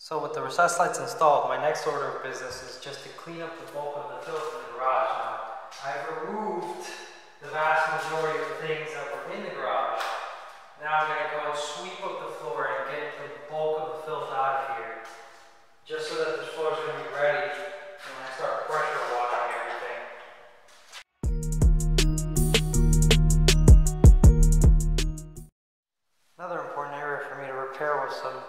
So with the recessed lights installed, my next order of business is just to clean up the bulk of the filth in the garage. Now, I've removed the vast majority of the things that were in the garage. Now I'm going to go and sweep up the floor and get the bulk of the filth out of here, just so that this floor is going to be ready when I start pressure washing everything. Another important area for me to repair was some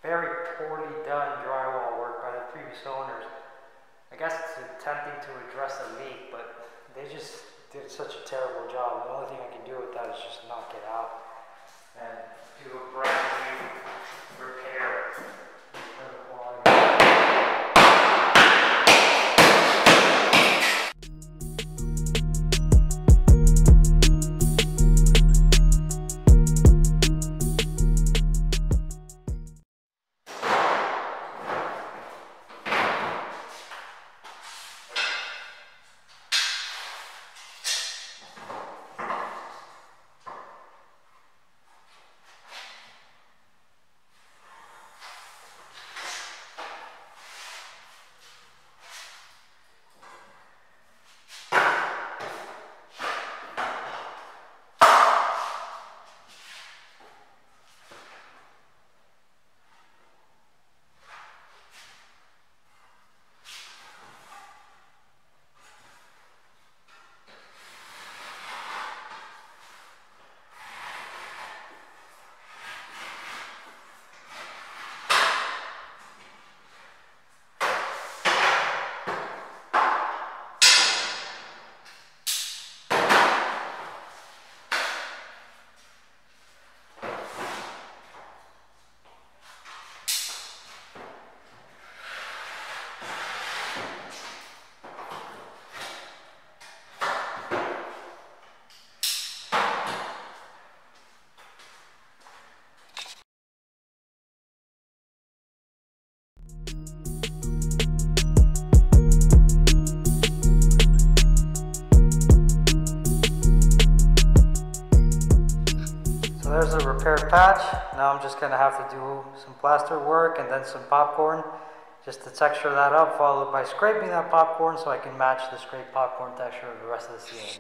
very poorly done drywall work by the previous owners. I guess it's attempting to address a leak, but they just did such a terrible job. The only thing I can do with that is just knock it out and do a brand new repair for the quality. So there's a repair patch. Now I'm just going to have to do some plaster work and then some popcorn just to texture that up, followed by scraping that popcorn so I can match the scraped popcorn texture of the rest of the ceiling.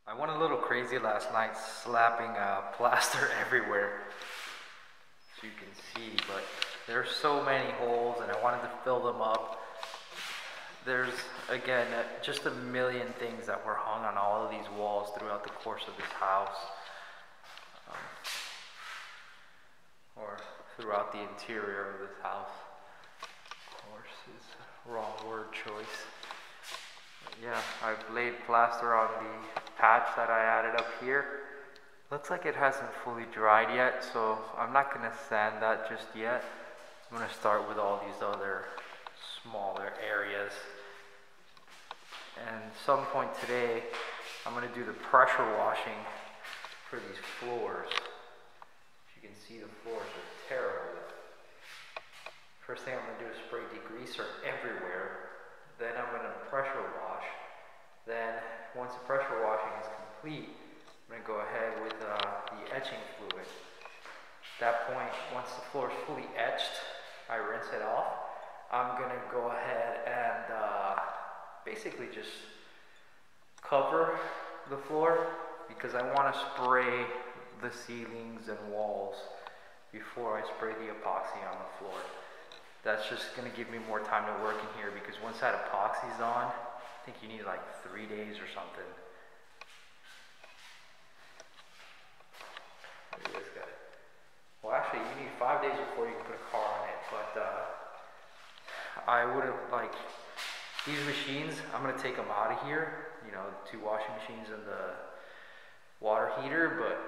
I went a little crazy last night, slapping plaster everywhere, as you can see, but there's so many holes and I wanted to fill them up. There's, again, just a million things that were hung on all of these walls throughout the course of this house, or throughout the interior of this house. Of course, is a wrong word choice. But yeah, I've laid plaster on the patch that I added up here. Looks like it hasn't fully dried yet, so I'm not going to sand that just yet. I'm going to start with all these other smaller areas. And some point today, I'm going to do the pressure washing for these floors. As you can see, the floors are terrible. First thing I'm going to do is spray degreaser everywhere. Then I'm going to pressure wash. Then, once the pressure washing is complete, I'm going to go ahead with the etching fluid. At that point, once the floor is fully etched, I rinse it off. I'm going to go ahead and basically just cover the floor because I want to spray the ceilings and walls before I spray the epoxy on the floor. That's just going to give me more time to work in here because once that epoxy's on, I think you need like 3 days or something. Look at this guy. Well, actually, you need 5 days before you can put a car on it, but I would have, like, these machines, I'm going to take them out of here, you know, the 2 washing machines and the water heater, but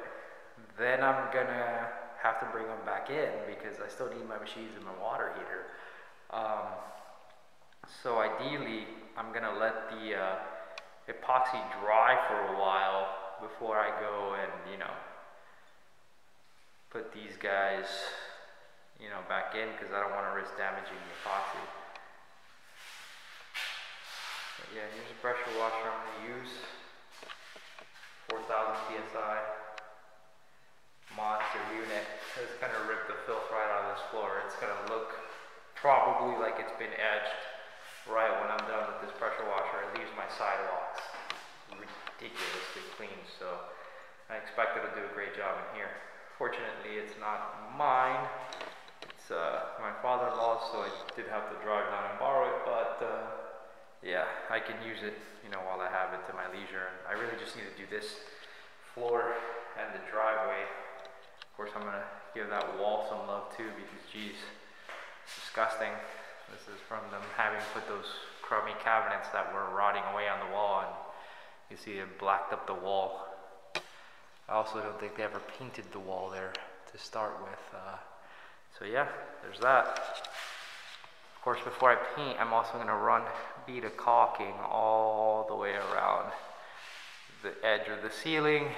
then I'm going to have to bring them back in because I still need my machines and my water heater. So ideally, I'm going to let the epoxy dry for a while before I go and, you know, put these guys, you know, back in because I don't want to risk damaging the epoxy. Yeah, here's a pressure washer I'm going to use. 4,000 psi. Monster unit. It's going to rip the filth right out of this floor. It's going to look probably like it's been edged right when I'm done with this pressure washer. It leaves my sidewalks ridiculously clean, so I expect it'll do a great job in here. Fortunately, it's not mine. It's my father-in-law's, so I did have to drive down and borrow it, but yeah, I can use it, you know, while I have it to my leisure. And I really just need to do this floor and the driveway. Of course, I'm gonna give that wall some love too, because geez, it's disgusting. This is from them having put those crummy cabinets that were rotting away on the wall, and you see it blacked up the wall. I also don't think they ever painted the wall there to start with. So yeah, there's that. Of course, before I paint, I'm also going to run bead of caulking all the way around the edge of the ceiling,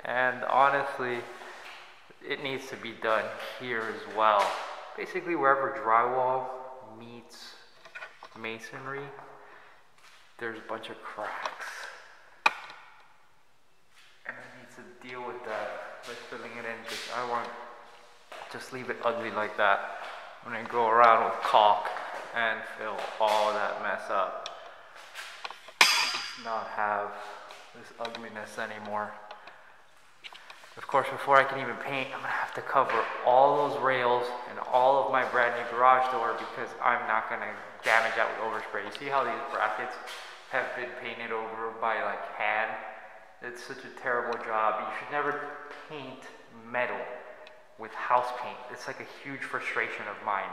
and honestly, it needs to be done here as well. Basically, wherever drywall meets masonry, there's a bunch of cracks, and I need to deal with that by filling it in, because I won't just leave it ugly like that. I'm going to go around with caulk and fill all that mess up. Just not have this ugliness anymore. Of course, before I can even paint, I'm gonna have to cover all those rails and all of my brand new garage door, because I'm not gonna damage that with overspray. You see how these brackets have been painted over by like hand? It's such a terrible job. You should never paint metal with house paint. It's like a huge frustration of mine.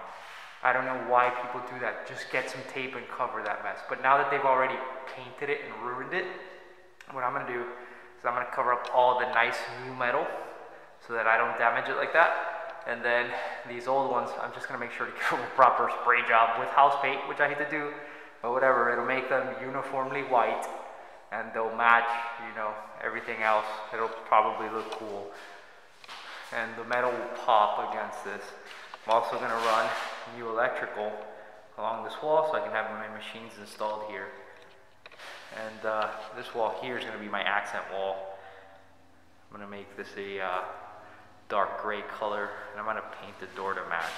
I don't know why people do that. Just get some tape and cover that mess. But now that they've already painted it and ruined it, what I'm gonna do is I'm gonna cover up all the nice new metal so that I don't damage it like that. And then these old ones, I'm just gonna make sure to give them a proper spray job with house paint, which I hate to do, but whatever, it'll make them uniformly white and they'll match, you know, everything else. It'll probably look cool. And the metal will pop against this. I'm also gonna run new electrical along this wall so I can have my machines installed here. And this wall here is going to be my accent wall. I'm going to make this a dark gray color, and I'm going to paint the door to match.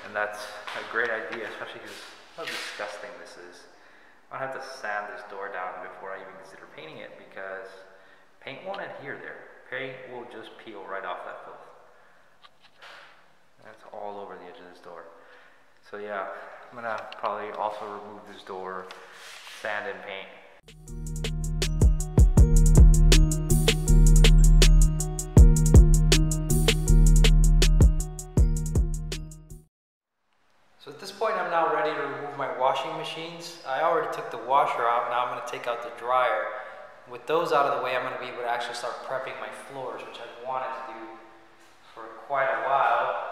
And that's a great idea, especially because how disgusting this is. I don't have to sand this door down before I even consider painting it, because paint won't adhere there. Paint will just peel right off that filth. That's all over the edge of this door. So yeah, I'm going to probably also remove this door, sand and paint. So at this point I'm now ready to remove my washing machines. I already took the washer out, now I'm going to take out the dryer. With those out of the way, I'm going to be able to actually start prepping my floors, which I've wanted to do for quite a while.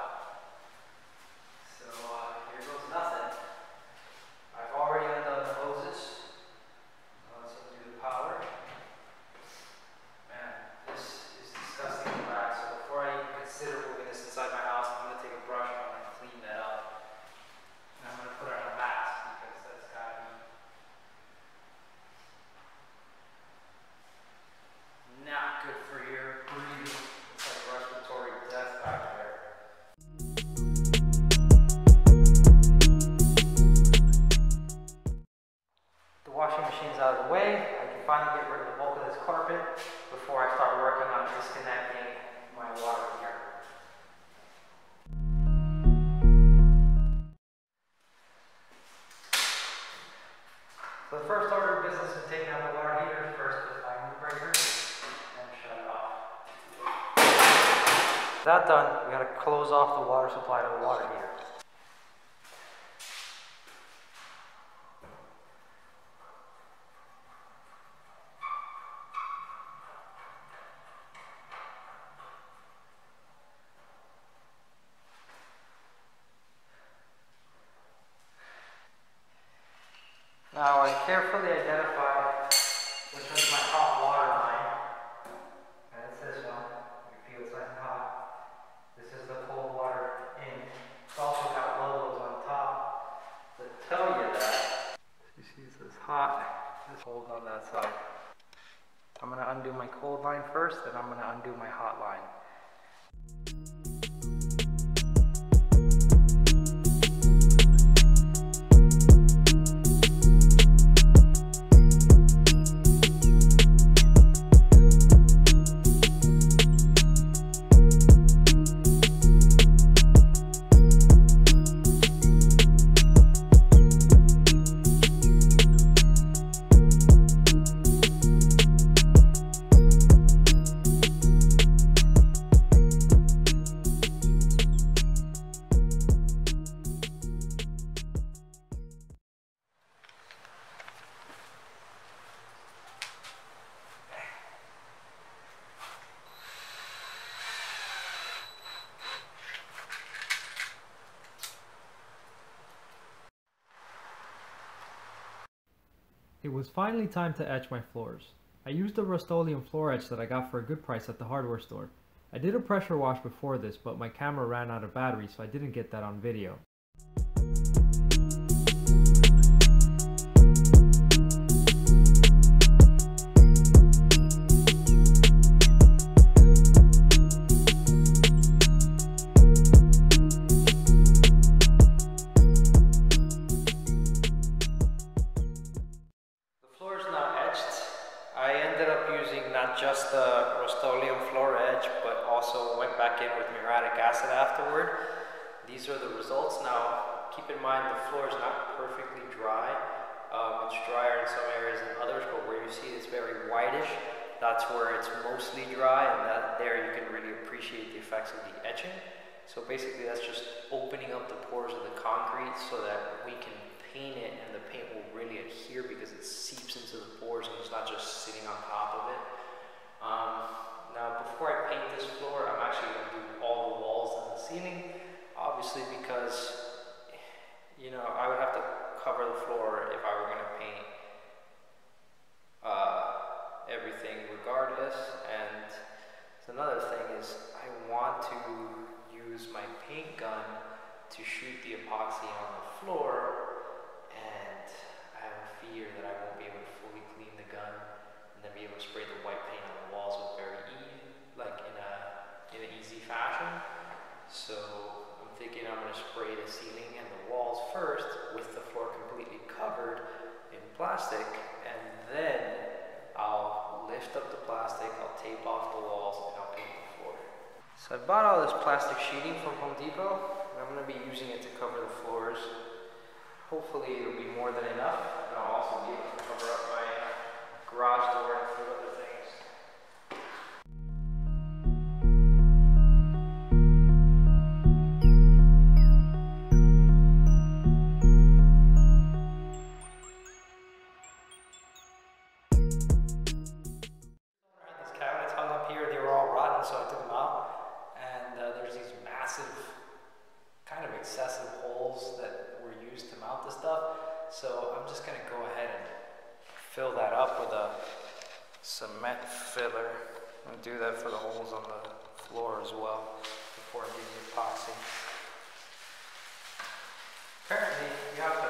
Out of the way, I can finally get rid of the bulk of this carpet before I start working on disconnecting my water heater. So the first order of business is taking out the water heater. First, define the breaker and shut it off. That done, we got to close off the water supply to the water heater. Now I carefully identify which one's my hot water line, and it's this one. You feel it's nice and hot. This is the cold water in. It's also got logos on top that tell you that. You see it says hot. Just hold on that side. I'm gonna undo my cold line first, then I'm gonna undo my hot line. It was finally time to etch my floors. I used a Rust-Oleum floor etch that I got for a good price at the hardware store. I did a pressure wash before this, but my camera ran out of battery, so I didn't get that on video. I ended up using not just the Rust-Oleum floor edge, but also went back in with muriatic acid afterward. These are the results. Now, keep in mind the floor is not perfectly dry. It's drier in some areas than others, but where you see it's very whitish, that's where it's mostly dry, and there you can really appreciate the effects of the etching. So basically that's just opening up the pores of the concrete so that we can paint it and the paint will really adhere because it seeps into the pores and it's not just sitting on top of it. Now before I paint this floor, I'm actually going to do all the walls and the ceiling, obviously because, you know, I would have to cover the floor if I were going to paint everything regardless. And another thing is I want to use my paint gun to shoot the epoxy on the floor, and I have a fear that I won't be able to fully clean the gun and then be able to spray the white paint on the walls with very in an easy fashion. So I'm thinking I'm going to spray the ceiling and the walls first with the floor completely covered in plastic, and then I'll lift up the plastic, I'll tape off the walls, and I'll paint the floor. So I bought all this plastic sheeting from Home Depot, and I'm going to be using it to cover the floors. Hopefully it'll be more than enough, and I'll also be able to cover up my garage door and a few other things. These cabinets hung up here, they were all rotten, so I took them out, and there's these massive, kind of excessive holes that were used to mount the stuff. So I'm just going to go ahead and fill that up with a cement filler. I'm going to do that for the holes on the floor as well before I do the epoxy. Apparently you have to